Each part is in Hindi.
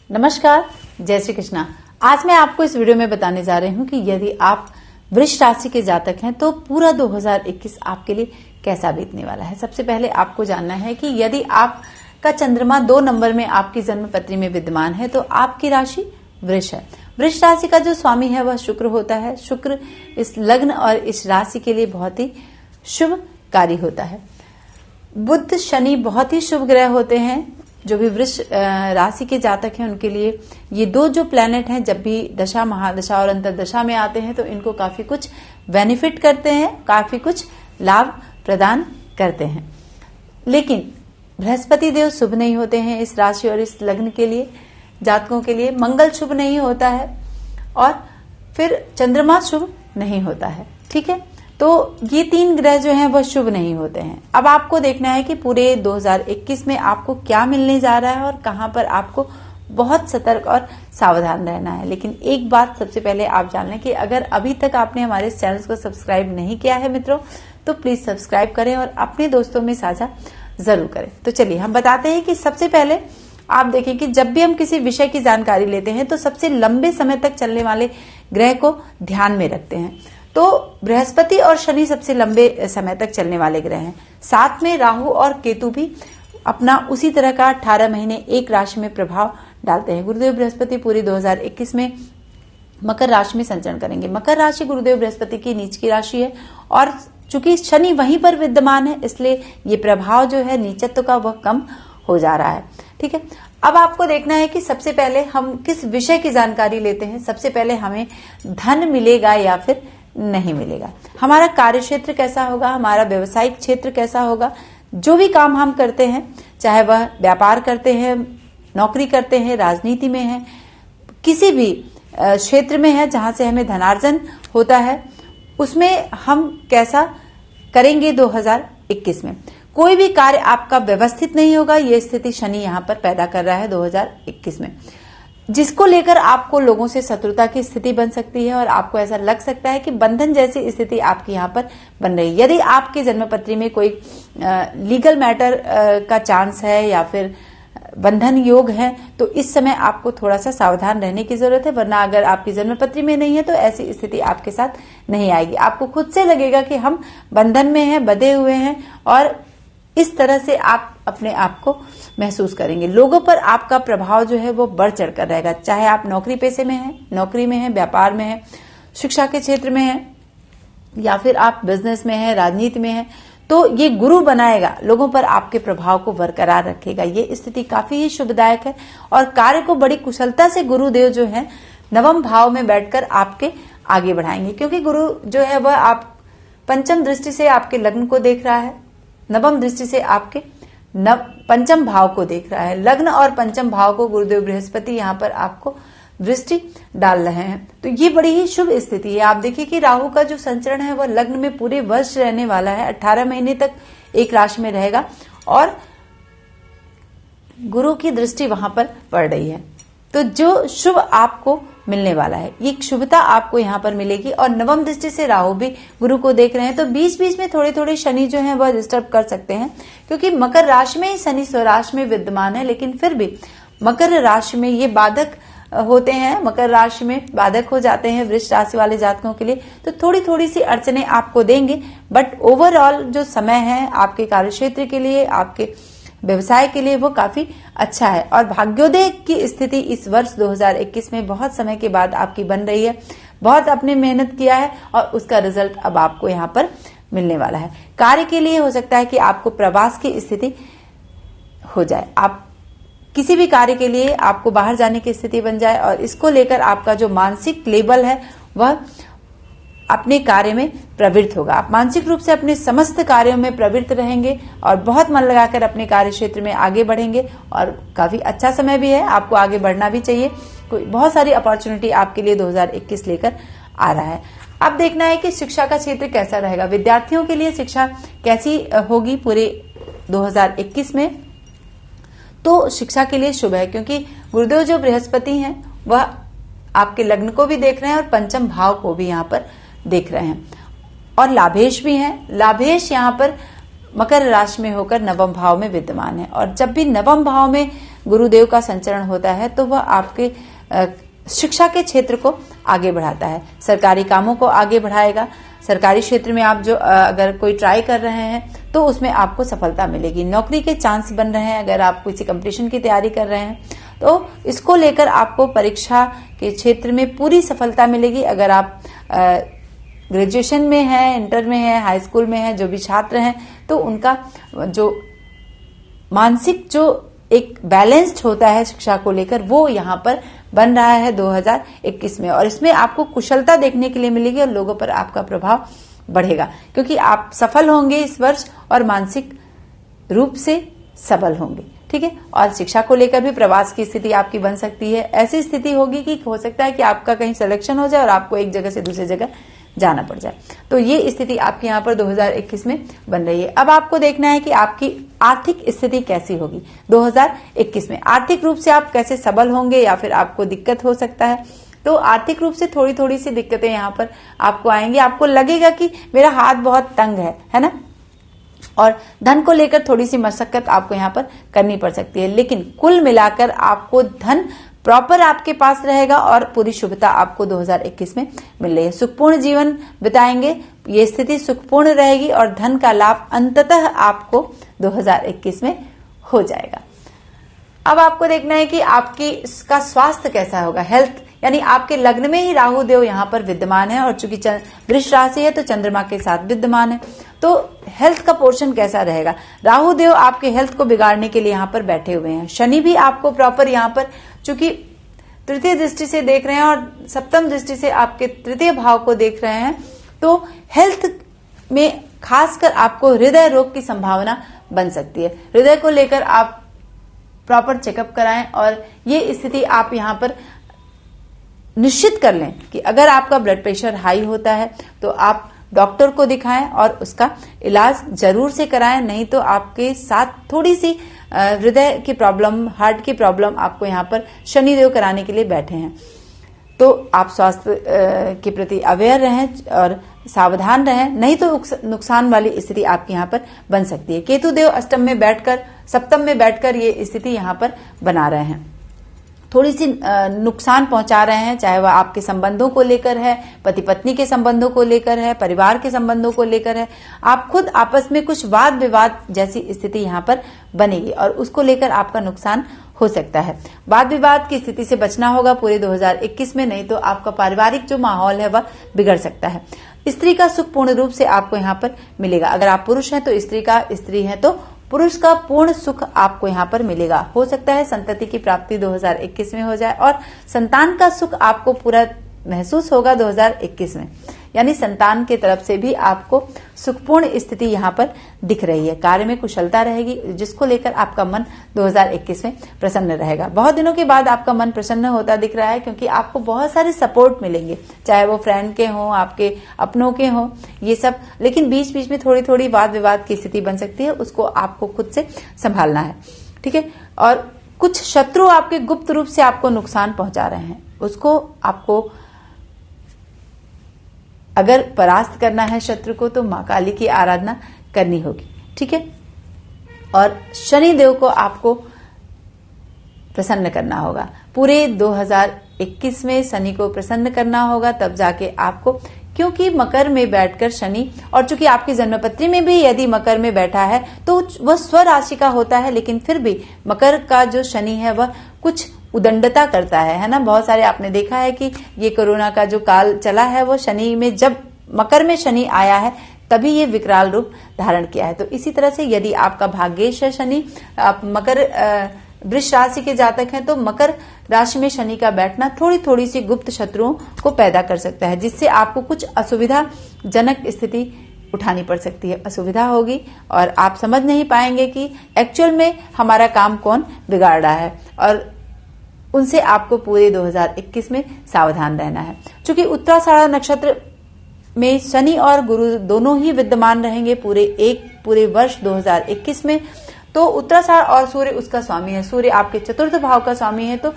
नमस्कार, जय श्री कृष्णा। आज मैं आपको इस वीडियो में बताने जा रही हूँ कि यदि आप वृष राशि के जातक हैं तो पूरा 2021 आपके लिए कैसा बीतने वाला है। सबसे पहले आपको जानना है कि यदि आपका चंद्रमा 2 नंबर में आपकी जन्म पत्री में विद्यमान है तो आपकी राशि वृष है। वृष राशि का जो स्वामी है वह शुक्र होता है। शुक्र इस लग्न और इस राशि के लिए बहुत ही शुभकारी होता है। बुध शनि बहुत ही शुभ ग्रह होते हैं। जो भी वृष राशि के जातक हैं उनके लिए ये दो जो प्लैनेट हैं जब भी दशा, महादशा और अंतरदशा में आते हैं तो इनको काफी कुछ बेनिफिट करते हैं, काफी कुछ लाभ प्रदान करते हैं। लेकिन बृहस्पति देव शुभ नहीं होते हैं इस राशि और इस लग्न के लिए जातकों के लिए। मंगल शुभ नहीं होता है और फिर चंद्रमा शुभ नहीं होता है। ठीक है, तो ये 3 ग्रह जो हैं वह शुभ नहीं होते हैं। अब आपको देखना है कि पूरे 2021 में आपको क्या मिलने जा रहा है और कहां पर आपको बहुत सतर्क और सावधान रहना है। लेकिन एक बात सबसे पहले आप जान लें कि अगर अभी तक आपने हमारे चैनल को सब्सक्राइब नहीं किया है मित्रों तो प्लीज सब्सक्राइब करें और अपने दोस्तों में साझा जरूर करें। तो चलिए हम बताते हैं कि सबसे पहले आप देखें कि जब भी हम किसी विषय की जानकारी लेते हैं तो सबसे लंबे समय तक चलने वाले ग्रह को ध्यान में रखते हैं। तो बृहस्पति और शनि सबसे लंबे समय तक चलने वाले ग्रह हैं। साथ में राहु और केतु भी अपना उसी तरह का 18 महीने एक राशि में प्रभाव डालते हैं। गुरुदेव बृहस्पति पूरी 2021 में मकर राशि में संचरण करेंगे। मकर राशि गुरुदेव बृहस्पति की नीच की राशि है और चूंकि शनि वहीं पर विद्यमान है इसलिए ये प्रभाव जो है नीचत्व का वह कम हो जा रहा है। ठीक है, अब आपको देखना है कि सबसे पहले हम किस विषय की जानकारी लेते हैं। सबसे पहले हमें धन मिलेगा या फिर नहीं मिलेगा, हमारा कार्य क्षेत्र कैसा होगा, हमारा व्यवसायिक क्षेत्र कैसा होगा। जो भी काम हम करते हैं, चाहे वह व्यापार करते हैं, नौकरी करते हैं, राजनीति में है, किसी भी क्षेत्र में है जहां से हमें धनार्जन होता है, उसमें हम कैसा करेंगे 2021 में। कोई भी कार्य आपका व्यवस्थित नहीं होगा, ये स्थिति शनि यहां पर पैदा कर रहा है 2021 में, जिसको लेकर आपको लोगों से शत्रुता की स्थिति बन सकती है और आपको ऐसा लग सकता है कि बंधन जैसी स्थिति आपकी यहाँ पर बन रही है। यदि आपके जन्मपत्री में कोई लीगल मैटर का चांस है या फिर बंधन योग है तो इस समय आपको थोड़ा सा सावधान रहने की जरूरत है, वरना अगर आपकी जन्मपत्री में नहीं है तो ऐसी स्थिति आपके साथ नहीं आएगी। आपको खुद से लगेगा कि हम बंधन में हैं, बंधे हुए हैं और इस तरह से आप अपने आप को महसूस करेंगे। लोगों पर आपका प्रभाव जो है वो बढ़ चढ़कर रहेगा, चाहे आप नौकरी पेशे में हैं, नौकरी में हैं, व्यापार में हैं, शिक्षा के क्षेत्र में हैं या फिर आप बिजनेस में हैं, राजनीति में हैं, तो ये गुरु बनाएगा, लोगों पर आपके प्रभाव को बरकरार रखेगा। ये स्थिति काफी ही शुभदायक है और कार्य को बड़ी कुशलता से गुरुदेव जो है नवम भाव में बैठकर आपके आगे बढ़ाएंगे, क्योंकि गुरु जो है वह आप पंचम दृष्टि से आपके लग्न को देख रहा है, नवम दृष्टि से आपके पंचम भाव को देख रहा है। लग्न और पंचम भाव को गुरुदेव बृहस्पति यहाँ पर आपको दृष्टि डाल रहे हैं, तो ये बड़ी ही शुभ स्थिति है। आप देखिए कि राहु का जो संचरण है वह लग्न में पूरे वर्ष रहने वाला है, 18 महीने तक एक राशि में रहेगा और गुरु की दृष्टि वहां पर पड़ रही है। तो जो शुभ आपको मिलने वाला है, ये शुभता आपको यहाँ पर मिलेगी। और नवम दृष्टि से राहु भी गुरु को देख रहे हैं, तो बीच बीच में थोड़े थोड़े शनि जो है वह डिस्टर्ब कर सकते हैं, क्योंकि मकर राशि में ही शनि स्वराशि में विद्यमान है। लेकिन फिर भी मकर राशि में ये बाधक होते हैं, मकर राशि में बाधक हो जाते हैं वृष राशि वाले जातकों के लिए, तो थोड़ी थोड़ी सी अड़चने आपको देंगे। बट ओवरऑल जो समय है आपके कार्यक्षेत्र के लिए, आपके व्यवसाय के लिए वो काफी अच्छा है। और भाग्योदय की स्थिति इस वर्ष 2021 में बहुत समय के बाद आपकी बन रही है। बहुत आपने मेहनत किया है और उसका रिजल्ट अब आपको यहाँ पर मिलने वाला है। कार्य के लिए हो सकता है कि आपको प्रवास की स्थिति हो जाए, आप किसी भी कार्य के लिए आपको बाहर जाने की स्थिति बन जाए और इसको लेकर आपका जो मानसिक लेवल है वह अपने कार्य में प्रवृत्त होगा। आप मानसिक रूप से अपने समस्त कार्यों में प्रवृत्त रहेंगे और बहुत मन लगाकर अपने कार्य क्षेत्र में आगे बढ़ेंगे और काफी अच्छा समय भी है, आपको आगे बढ़ना भी चाहिए। कोई बहुत सारी अपॉर्चुनिटी आपके लिए 2021 लेकर आ रहा है। अब देखना है कि शिक्षा का क्षेत्र कैसा रहेगा, विद्यार्थियों के लिए शिक्षा कैसी होगी पूरे 2021 में। तो शिक्षा के लिए शुभ है, क्योंकि गुरुदेव जो बृहस्पति हैं वह आपके लग्न को भी देख रहे हैं और पंचम भाव को भी यहाँ पर देख रहे हैं और लाभेश भी हैं। लाभेश यहाँ पर मकर राशि में होकर नवम भाव में विद्यमान है और जब भी नवम भाव में गुरुदेव का संचरण होता है तो वह आपके शिक्षा के क्षेत्र को आगे बढ़ाता है, सरकारी कामों को आगे बढ़ाएगा। सरकारी क्षेत्र में आप जो अगर कोई ट्राई कर रहे हैं तो उसमें आपको सफलता मिलेगी। नौकरी के चांस बन रहे हैं, अगर आप किसी कंपटीशन की तैयारी कर रहे हैं तो इसको लेकर आपको परीक्षा के क्षेत्र में पूरी सफलता मिलेगी। अगर आप ग्रेजुएशन में है, इंटर में है, हाई स्कूल में है, जो भी छात्र हैं तो उनका जो मानसिक जो एक बैलेंस्ड होता है शिक्षा को लेकर वो यहाँ पर बन रहा है 2021 में, और इसमें आपको कुशलता देखने के लिए मिलेगी और लोगों पर आपका प्रभाव बढ़ेगा क्योंकि आप सफल होंगे इस वर्ष और मानसिक रूप से सबल होंगे। ठीक है, और शिक्षा को लेकर भी प्रवास की स्थिति आपकी बन सकती है। ऐसी स्थिति होगी कि हो सकता है कि आपका कहीं सिलेक्शन हो जाए और आपको एक जगह से दूसरी जगह जाना पड़ जाए, तो ये स्थिति आपके यहाँ पर 2021 में बन रही है। अब आपको देखना है कि आपकी आर्थिक स्थिति कैसी होगी 2021 में। आर्थिक रूप से आप कैसे सबल होंगे या फिर आपको दिक्कत हो सकता है, तो आर्थिक रूप से थोड़ी थोड़ी सी दिक्कतें यहाँ पर आपको आएंगी। आपको लगेगा कि मेरा हाथ बहुत तंग है ना, और धन को लेकर थोड़ी सी मशक्कत आपको यहाँ पर करनी पड़ सकती है, लेकिन कुल मिलाकर आपको धन प्रॉपर आपके पास रहेगा और पूरी शुभता आपको 2021 में मिल रही है। सुखपूर्ण जीवन बिताएंगे, ये स्थिति सुखपूर्ण रहेगी और धन का लाभ अंततः आपको 2021 में हो जाएगा। अब आपको देखना है कि आपकी इसका स्वास्थ्य कैसा होगा, हेल्थ, यानी आपके लग्न में ही राहु देव यहाँ पर विद्यमान है और चूंकि वृष राशि है तो चंद्रमा के साथ विद्यमान है, तो हेल्थ का पोर्शन कैसा रहेगा। राहु देव आपके हेल्थ को बिगाड़ने के लिए यहाँ पर बैठे हुए हैं। शनि भी आपको प्रॉपर यहाँ पर चूंकि तृतीय दृष्टि से देख रहे हैं और सप्तम दृष्टि से आपके तृतीय भाव को देख रहे हैं, तो हेल्थ में खासकर आपको हृदय रोग की संभावना बन सकती है। हृदय को लेकर आप प्रॉपर चेकअप कराएं और ये स्थिति आप यहाँ पर निश्चित कर लें कि अगर आपका ब्लड प्रेशर हाई होता है तो आप डॉक्टर को दिखाएं और उसका इलाज जरूर से कराएं, नहीं तो आपके साथ थोड़ी सी हृदय की प्रॉब्लम, हार्ट की प्रॉब्लम आपको यहाँ पर शनिदेव कराने के लिए बैठे हैं। तो आप स्वास्थ्य के प्रति अवेयर रहें और सावधान रहें, नहीं तो नुकसान वाली स्थिति आपके यहाँ पर बन सकती है। केतु देव अष्टम में बैठकर, सप्तम में बैठकर ये स्थिति यहाँ पर बना रहे हैं, थोड़ी सी नुकसान पहुंचा रहे हैं, चाहे वह आपके संबंधों को लेकर है, पति पत्नी के संबंधों को लेकर है, परिवार के संबंधों को लेकर है। आप खुद आपस में कुछ वाद विवाद जैसी स्थिति यहाँ पर बनेगी और उसको लेकर आपका नुकसान हो सकता है। वाद विवाद की स्थिति से बचना होगा पूरे 2021 में, नहीं तो आपका पारिवारिक जो माहौल है वह बिगड़ सकता है। स्त्री का सुख पूर्ण रूप से आपको यहाँ पर मिलेगा। अगर आप पुरुष हैं तो स्त्री का, स्त्री है तो पुरुष का पूर्ण सुख आपको यहाँ पर मिलेगा। हो सकता है संतति की प्राप्ति 2021 में हो जाए और संतान का सुख आपको पूरा महसूस होगा 2021 में, यानी संतान के तरफ से भी आपको सुखपूर्ण स्थिति यहाँ पर दिख रही है। कार्य में कुशलता रहेगी जिसको लेकर आपका मन 2021 में प्रसन्न रहेगा। बहुत दिनों के बाद आपका मन प्रसन्न होता दिख रहा है क्योंकि आपको बहुत सारे सपोर्ट मिलेंगे, चाहे वो फ्रेंड के हों, आपके अपनों के हों, ये सब। लेकिन बीच बीच में थोड़ी थोड़ी वाद विवाद की स्थिति बन सकती है, उसको आपको खुद से संभालना है। ठीक है, और कुछ शत्रु आपके गुप्त रूप से आपको नुकसान पहुंचा रहे हैं, उसको आपको अगर परास्त करना है शत्रु को तो मां काली की आराधना करनी होगी। ठीक है, और शनि देव को आपको प्रसन्न करना होगा। पूरे 2021 में शनि को प्रसन्न करना होगा, तब जाके आपको, क्योंकि मकर में बैठकर शनि, और चूंकि आपकी जन्मपत्री में भी यदि मकर में बैठा है तो वह स्वराशि का होता है, लेकिन फिर भी मकर का जो शनि है वह कुछ उदंडता करता है ना। बहुत सारे आपने देखा है कि ये कोरोना का जो काल चला है वो शनि में, जब मकर में शनि आया है तभी ये विकराल रूप धारण किया है। तो इसी तरह से यदि आपका भाग्येश है शनि, आप मकर वृष राशि के जातक हैं, तो मकर राशि में शनि का बैठना थोड़ी थोड़ी सी गुप्त शत्रुओं को पैदा कर सकता है, जिससे आपको कुछ असुविधाजनक स्थिति उठानी पड़ सकती है, असुविधा होगी और आप समझ नहीं पाएंगे कि एक्चुअल में हमारा काम कौन बिगाड़ रहा है, और उनसे आपको पूरे 2021 में सावधान रहना है। चूंकि उत्तराषाढ़ नक्षत्र में शनि और गुरु दोनों ही विद्यमान रहेंगे पूरे वर्ष 2021 में, तो उत्तराषाढ़ और सूर्य उसका स्वामी है, सूर्य आपके चतुर्थ भाव का स्वामी है, तो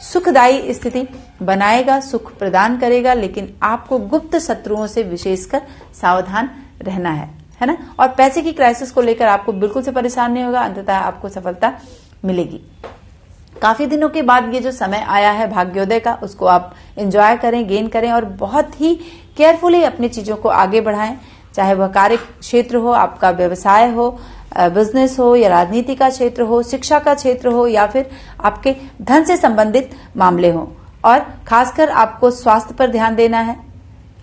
सुखदायी स्थिति बनाएगा, सुख प्रदान करेगा, लेकिन आपको गुप्त शत्रुओं से विशेषकर सावधान रहना है ना। और पैसे की क्राइसिस को लेकर आपको बिल्कुल से परेशान नहीं होगा, अंततः आपको सफलता मिलेगी। काफी दिनों के बाद ये जो समय आया है भाग्योदय का, उसको आप एंजॉय करें, गेन करें और बहुत ही केयरफुली अपनी चीजों को आगे बढ़ाएं। चाहे वह कार्य क्षेत्र हो, आपका व्यवसाय हो, बिजनेस हो, या राजनीति का क्षेत्र हो, शिक्षा का क्षेत्र हो, या फिर आपके धन से संबंधित मामले हो। और खासकर आपको स्वास्थ्य पर ध्यान देना है।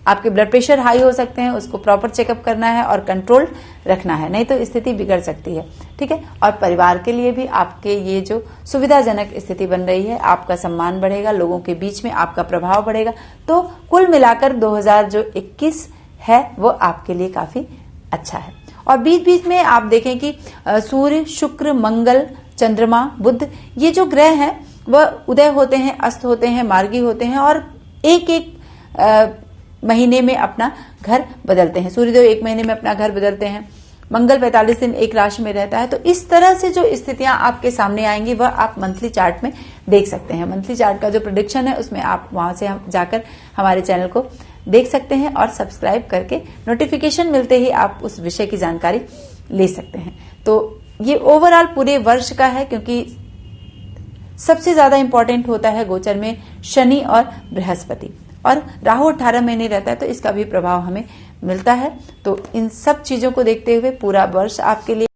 आपके ब्लड प्रेशर हाई हो सकते हैं, उसको प्रॉपर चेकअप करना है और कंट्रोल रखना है, नहीं तो स्थिति बिगड़ सकती है। ठीक है। और परिवार के लिए भी आपके ये जो सुविधाजनक स्थिति बन रही है, आपका सम्मान बढ़ेगा, लोगों के बीच में आपका प्रभाव बढ़ेगा। तो कुल मिलाकर 2021 है वो आपके लिए काफी अच्छा है। और बीच बीच में आप देखें कि सूर्य, शुक्र, मंगल, चंद्रमा, बुध, ये जो ग्रह हैं वह उदय होते हैं, अस्त होते हैं, मार्गी होते हैं और एक एक महीने में अपना घर बदलते हैं। सूर्यदेव एक महीने में अपना घर बदलते हैं, मंगल 45 दिन एक राशि में रहता है। तो इस तरह से जो स्थितियां आपके सामने आएंगी वह आप मंथली चार्ट में देख सकते हैं। मंथली चार्ट का जो प्रेडिक्शन है उसमें आप वहां से जाकर हमारे चैनल को देख सकते हैं और सब्सक्राइब करके नोटिफिकेशन मिलते ही आप उस विषय की जानकारी ले सकते हैं। तो ये ओवरऑल पूरे वर्ष का है, क्योंकि सबसे ज्यादा इंपॉर्टेंट होता है गोचर में शनि और बृहस्पति, और राहु 18 महीने रहता है तो इसका भी प्रभाव हमें मिलता है। तो इन सब चीजों को देखते हुए पूरा वर्ष आपके लिए